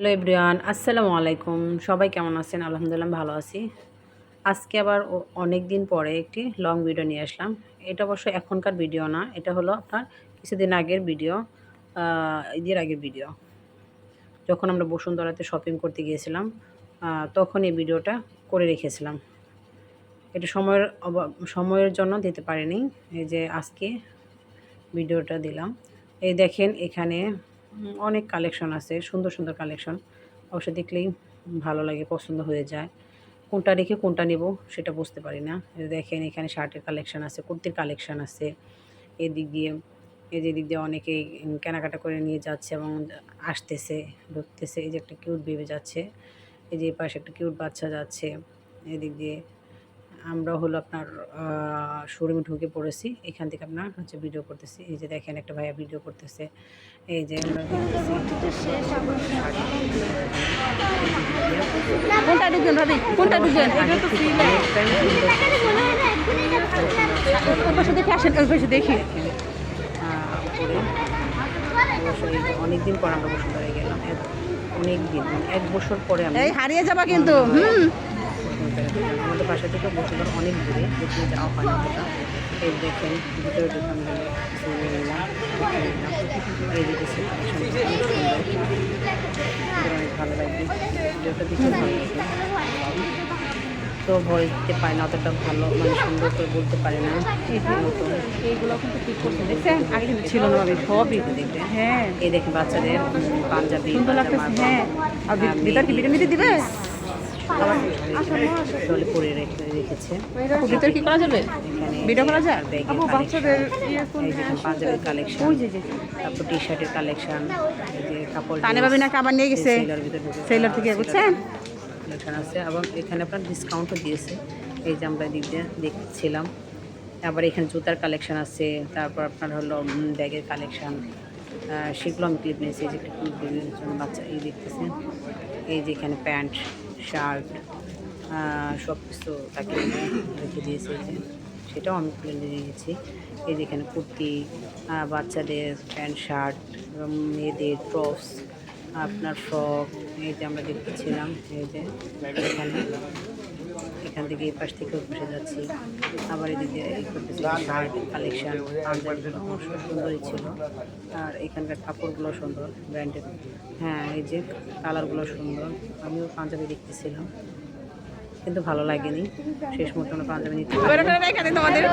Hello everyone, আসসালামু আলাইকুম। সবাই কেমন আছেন? আলহামদুলিল্লাহ ভালো আছি। আজকে আবার অনেক দিন পরে একটি লং ভিডিও নিয়ে আসলাম। এটা অবশ্য এখনকার ভিডিও না, এটা হলো আপনার কিছুদিন আগের ভিডিও, ঈদের আগের ভিডিও। যখন আমরা বসুন্ধরাতে শপিং করতে গিয়েছিলাম, তখন এই ভিডিওটা করে রেখেছিলাম। এটা সময়ের জন্য দিতে পারিনি। এই যে আজকে ভিডিওটা দিলাম। এই দেখেন এখানে অনেক কালেকশন আছে, সুন্দর সুন্দর কালেকশন। অবশ্য দেখলেই ভালো লাগে, পছন্দ হয়ে যায়। কোনটা রেখে কোনটা নেব সেটা বুঝতে পারি না। এই দেখেন এখানে শার্টের কালেকশন আছে, কুর্তির কালেকশন আছে। এদিক দিয়ে দিক দিয়ে অনেকেই কেনাকাটা করে নিয়ে যাচ্ছে এবং আসতেছে, ঢুকতেছে। এই যে একটা কিউট বেবি যাচ্ছে, এই যে পাশে একটা কিউট বাচ্চা যাচ্ছে। এদিক দিয়ে আমরা হলো আপনার শোরুমে ঢুকে পড়েছি। এখান থেকে আপনার হচ্ছে ভিডিও করতেছি। এই যে দেখেন একটা ভাইয়া ভিডিও করতেছে। এই যে আমরা কোনটা ঢুকবেন ভাবি, কোনটা ঢুকবেন? এটা তো ফ্রি না। ওই পাশে দেখে আসেন, ওই পাশে দেখি। অনেক দিন পর আমরা বসুন্ধরায় গেলাম, অনেক দিন, 1 বছর পরে আমরা হারিয়ে যাবা কিন্তু। আমাদের বাসা থেকে বসুন্ধরা অনেক দূরে, যেখানে যাওয়া হয় না অতটা। এই দেখেন ভিতরে ঢুকে আমরা নিলাম, এই দেখেছি অনেক ভালো লাগবে, ভিডিওটা দেখে ভালো লাগবে। তো বলতে পারে না অতটা ভালো, মানে সুন্দর করে বলতে পারে না। এইগুলো কিন্তু ঠিক করছে, দেখছেন? আগে কিন্তু ছিল না ভাবি, সবই দেখবেন। হ্যাঁ, এই দেখেন বাচ্চাদের পাঞ্জাবি, সুন্দর লাগতেছে। হ্যাঁ, আর ভিতর কি বিরিয়ানি দিবে? পরে রেখেছে। ভিতর কি করা যাবে? ভিডিও করা যায়? বাচ্চাদের পাঞ্জাবির কালেকশন, তারপর টি শার্টের কালেকশন, এই যে কাপড় তানে ভাবি না আবার নিয়ে গেছে সেলার থেকে, বুঝছেন? কালেকশন আছে এবং এখানে আপনার ডিসকাউন্টও দিয়েছে। এই যে আমরা দিক দিয়ে দেখছিলাম। আবার এখানে জুতার কালেকশন আছে, তারপর আপনার হলো ব্যাগের কালেকশন, সেগুলো আমি ক্লিপ নিয়েছি। এই যে একটা ক্লিপ জন্য বাচ্চা এই দেখতেছেন। এই যে এখানে প্যান্ট, শার্ট, সব কিছু তাকে রেখে দিয়েছে, এই যে সেটাও আমি খুলে নিয়ে গেছি। এই যে এখানে কুর্তি, বাচ্চাদের প্যান্ট শার্ট, মেয়েদের টপস, আপনার ফ্রক, এই যে আমরা দেখতেছিলাম। এই যে এখান থেকে এই পাশ থেকে বসে যাচ্ছি, আবার এদিকে এই করতেছি। শার্ট কালেকশান, পাঞ্জাবিগুলো অবশ্য সুন্দরই ছিল, আর এখানকার কাপড়গুলো সুন্দর ব্র্যান্ডেড। হ্যাঁ, এই যে কালারগুলো সুন্দর। আমিও পাঞ্জাবি দেখতেছিলাম কিন্তু ভালো লাগেনি, শেষ মতো আমরা পাঞ্জাবি নিতে ভালো লাগে, ভালো লাগে।